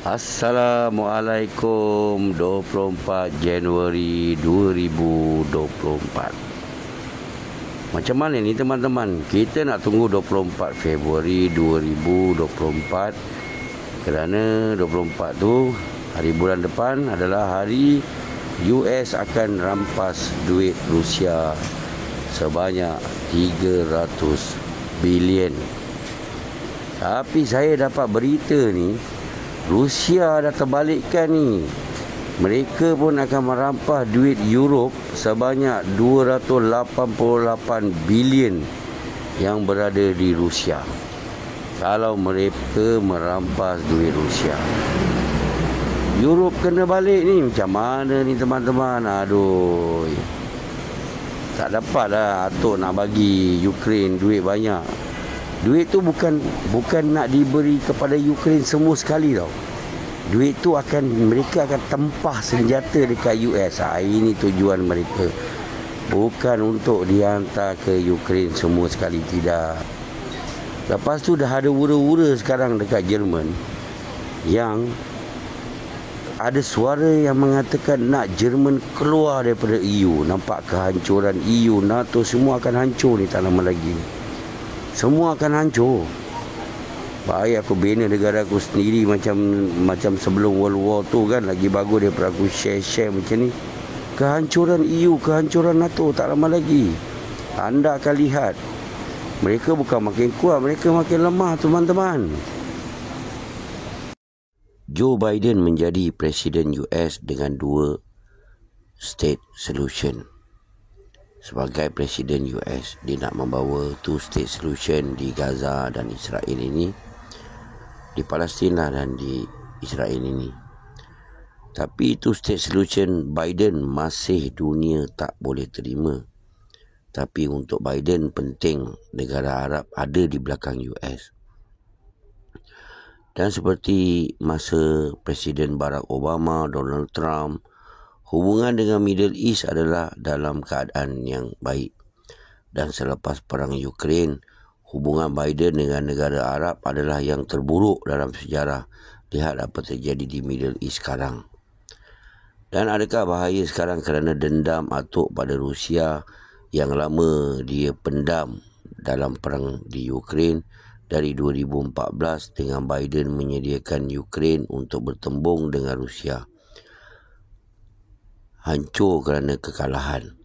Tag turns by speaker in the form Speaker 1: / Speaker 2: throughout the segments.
Speaker 1: Assalamualaikum 24 Januari 2024. Macam mana ni teman-teman? Kita nak tunggu 24 Februari 2024 kerana 24 tu hari bulan depan adalah hari US akan rampas duit Rusia sebanyak 300 bilion. Tapi saya dapat berita ni, Rusia dah terbalikkan ni. Mereka pun akan merampas duit Europe sebanyak 288 bilion yang berada di Rusia. Kalau mereka merampas duit Rusia, Europe kena balik ni. Macam mana ni teman-teman? Aduh, tak dapat lah Atok nak bagi Ukraine duit banyak. Duit tu bukan nak diberi kepada Ukraine semua sekali tau. Duit tu mereka akan tempah senjata dekat US. Ini tujuan mereka. Bukan untuk dihantar ke Ukraine semua sekali, tidak. Lepas tu dah ada wura-wura sekarang dekat Jerman yang ada suara yang mengatakan nak Jerman keluar daripada EU. Nampak kehancuran EU, NATO semua akan hancur ni tak lama lagi. Semua akan hancur. Baik aku bina negara aku sendiri macam sebelum World War tu kan. Lagi bagus daripada aku share macam ni. Kehancuran EU, kehancuran NATO tak lama lagi. Anda akan lihat, mereka bukan makin kuat, mereka makin lemah teman-teman. Joe Biden menjadi Presiden US dengan 2 state solution. Sebagai Presiden US, dia nak membawa 2 state solution di Gaza dan Israel ini, di Palestin dan di Israel ini. Tapi 2 state solution Biden masih dunia tak boleh terima. Tapi untuk Biden penting negara Arab ada di belakang US. Dan seperti masa Presiden Barack Obama, Donald Trump, hubungan dengan Middle East adalah dalam keadaan yang baik. Dan selepas perang Ukraine, hubungan Biden dengan negara Arab adalah yang terburuk dalam sejarah. Lihat apa terjadi di Middle East sekarang. Dan adakah bahaya sekarang kerana dendam Atok pada Rusia yang lama dia pendam dalam perang di Ukraine dari 2014 dengan Biden menyediakan Ukraine untuk bertembung dengan Rusia. Hancur kerana kekalahan.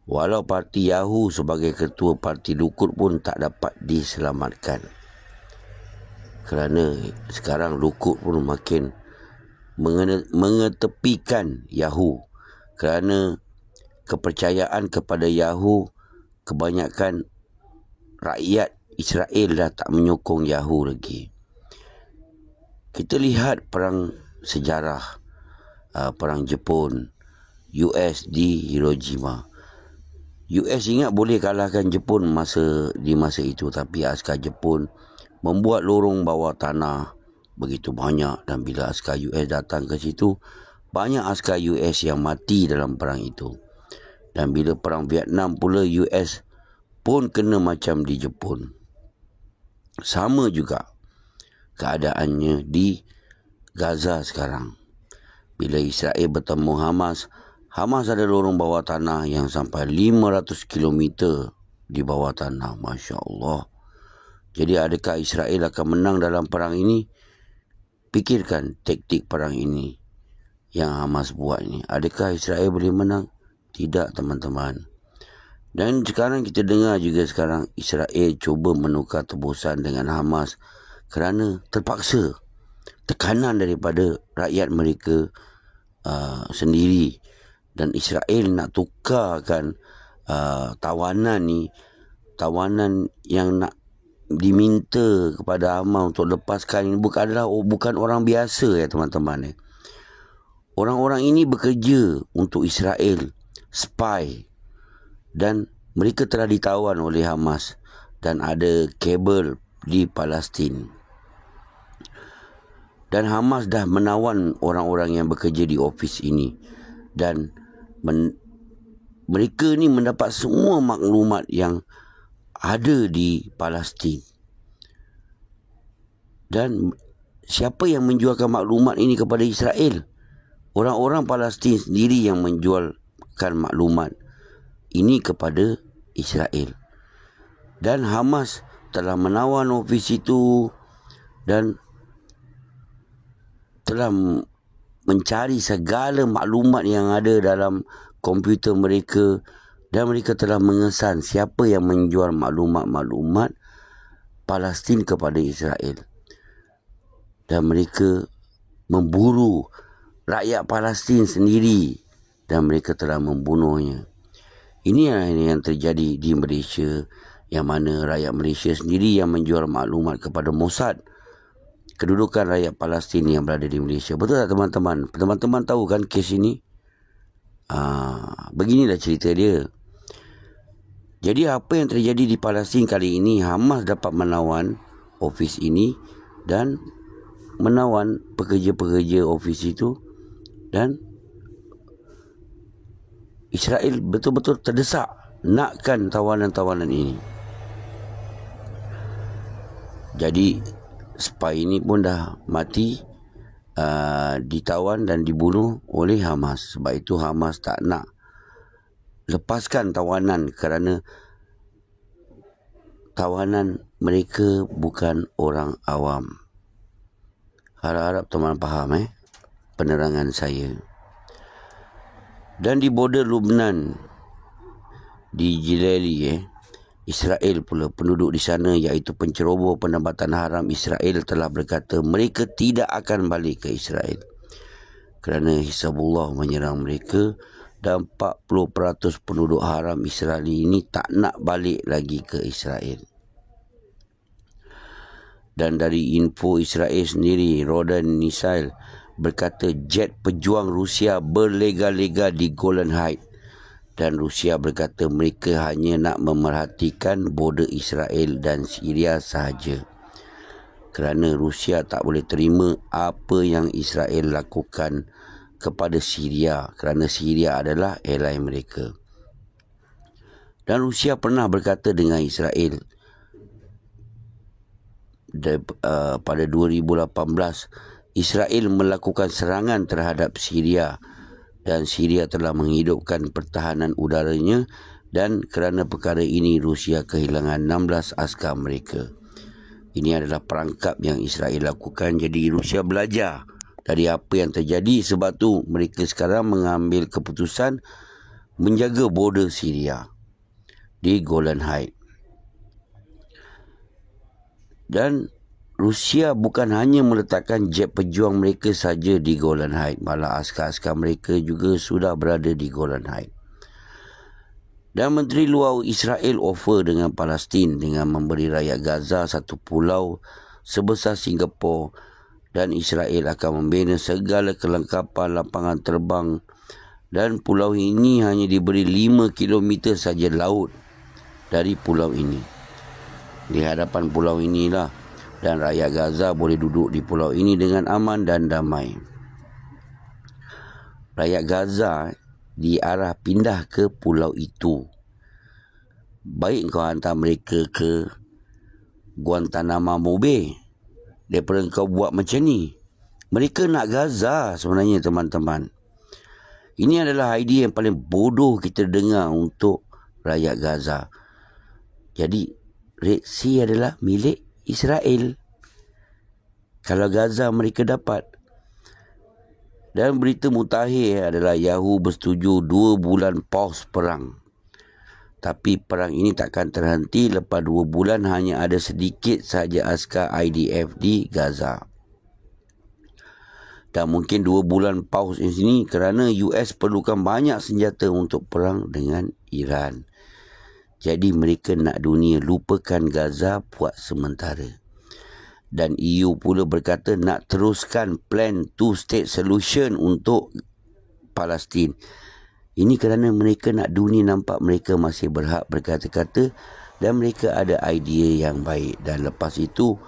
Speaker 1: Walau parti Yahoo sebagai ketua parti Likud pun tak dapat diselamatkan. Kerana sekarang Likud pun makin mengetepikan Yahoo. Kerana kepercayaan kepada Yahoo, kebanyakan rakyat Israel dah tak menyokong Yahoo lagi. Kita lihat perang sejarah, perang Jepun, US di Hiroshima. US ingat boleh kalahkan Jepun di masa itu, tapi askar Jepun membuat lorong bawah tanah begitu banyak, dan bila askar US datang ke situ, banyak askar US yang mati dalam perang itu. Dan bila perang Vietnam pula, US pun kena macam di Jepun. Sama juga keadaannya di Gaza sekarang. Bila Israel bertemu Hamas ada lorong bawah tanah yang sampai 500 km di bawah tanah. Masya Allah. Jadi adakah Israel akan menang dalam perang ini? Pikirkan taktik perang ini yang Hamas buat ini. Adakah Israel boleh menang? Tidak teman-teman. Dan sekarang kita dengar juga sekarang Israel cuba menukar tebusan dengan Hamas kerana terpaksa. Tekanan daripada rakyat mereka sendiri. Dan Israel nak tukarkan tawanan yang nak diminta kepada Hamas untuk lepaskan ini bukan orang biasa ya teman-teman. Orang-orang ini bekerja untuk Israel, spy, dan mereka telah ditawan oleh Hamas dan ada kabel di Palestin. Dan Hamas dah menawan orang-orang yang bekerja di ofis ini. Dan mereka ni mendapat semua maklumat yang ada di Palestin. Dan siapa yang menjualkan maklumat ini kepada Israel? Orang-orang Palestin sendiri yang menjualkan maklumat ini kepada Israel. Dan Hamas telah menawan ofis itu dan telah mencari segala maklumat yang ada dalam komputer mereka, dan mereka telah mengesan siapa yang menjual maklumat-maklumat Palestin kepada Israel. Dan mereka memburu rakyat Palestin sendiri dan mereka telah membunuhnya. Ini yang terjadi di Malaysia, yang mana rakyat Malaysia sendiri yang menjual maklumat kepada Mossad kedudukan rakyat Palestin yang berada di Malaysia. Betul tak teman-teman? Teman-teman tahu kan kes ini? Beginilah cerita dia. Jadi apa yang terjadi di Palestin kali ini, Hamas dapat menawan ofis ini dan menawan pekerja-pekerja ofis itu, dan Israel betul-betul terdesak nakkan tawanan-tawanan ini. Jadi spy ini pun dah mati, ditawan dan dibunuh oleh Hamas. Sebab itu Hamas tak nak lepaskan tawanan kerana tawanan mereka bukan orang awam. Harap-harap teman faham penerangan saya. Dan di border Lebanon, di Jilali, Israel pula, penduduk di sana iaitu penceroboh pendapatan haram Israel telah berkata mereka tidak akan balik ke Israel kerana Hizbullah menyerang mereka, dan 40% penduduk haram Israel ini tak nak balik lagi ke Israel. Dan dari info Israel sendiri, Rodan Misail berkata jet pejuang Rusia berlega-lega di Golan Heights, dan Rusia berkata mereka hanya nak memerhatikan border Israel dan Syria sahaja, kerana Rusia tak boleh terima apa yang Israel lakukan kepada Syria, kerana Syria adalah ally mereka. Dan Rusia pernah berkata dengan Israel pada 2018, Israel melakukan serangan terhadap Syria dan Syria telah menghidupkan pertahanan udaranya, dan kerana perkara ini Rusia kehilangan 16 askar mereka. Ini adalah perangkap yang Israel lakukan. Jadi Rusia belajar dari apa yang terjadi, sebab tu mereka sekarang mengambil keputusan menjaga border Syria di Golan Heights. Dan Rusia bukan hanya meletakkan jet pejuang mereka saja di Golan Heights, malah askar-askar mereka juga sudah berada di Golan Heights. Dan Menteri Luar Israel offer dengan Palestin dengan memberi rakyat Gaza satu pulau sebesar Singapura, dan Israel akan membina segala kelengkapan lapangan terbang, dan pulau ini hanya diberi 5 km saja laut dari pulau ini. Di hadapan pulau inilah dan rakyat Gaza boleh duduk di pulau ini dengan aman dan damai. Rakyat Gaza diarah pindah ke pulau itu. Baik kau hantar mereka ke Guantanamo Bay daripada kau buat macam ni. Mereka nak Gaza sebenarnya teman-teman. Ini adalah idea yang paling bodoh kita dengar untuk rakyat Gaza. Jadi Red Sea adalah milik Israel kalau Gaza mereka dapat. Dan berita mutakhir adalah Yahoo bersetuju 2 bulan pause perang. Tapi perang ini takkan terhenti lepas 2 bulan hanya ada sedikit sahaja askar IDF di Gaza. Dan mungkin 2 bulan pause di sini kerana US perlukan banyak senjata untuk perang dengan Iran. Jadi mereka nak dunia lupakan Gaza buat sementara. Dan EU pula berkata nak teruskan plan two-state solution untuk Palestin. Ini kerana mereka nak dunia nampak mereka masih berhak berkata-kata dan mereka ada idea yang baik. Dan lepas itu,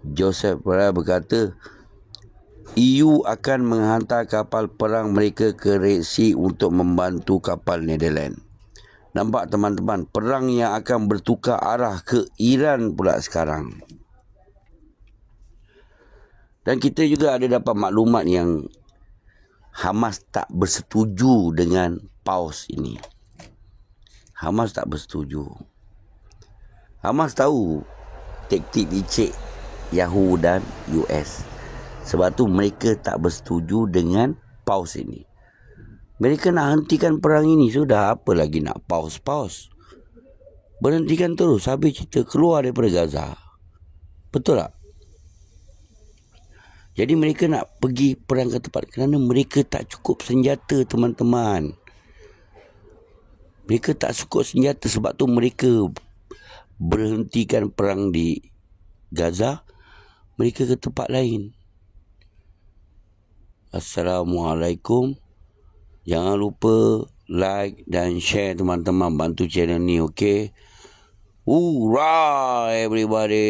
Speaker 1: Joseph Borrell berkata EU akan menghantar kapal perang mereka ke Red Sea untuk membantu kapal Netherlands. Nampak teman-teman, perang yang akan bertukar arah ke Iran pula sekarang. Dan kita juga ada dapat maklumat yang Hamas tak bersetuju dengan pause ini. Hamas tak bersetuju. Hamas tahu taktik licik Yahoo dan US. Sebab tu mereka tak bersetuju dengan pause ini. Mereka nak hentikan perang ini. Sudah, apa lagi nak pause. Berhentikan terus. Habis cerita, keluar daripada Gaza. Betul tak? Jadi mereka nak pergi perang ke tempat kerana mereka tak cukup senjata, teman-teman. Mereka tak cukup senjata, sebab tu mereka berhentikan perang di Gaza. Mereka ke tempat lain. Assalamualaikum. Jangan lupa like dan share, teman-teman. Bantu channel ni, okey? Hoorah everybody.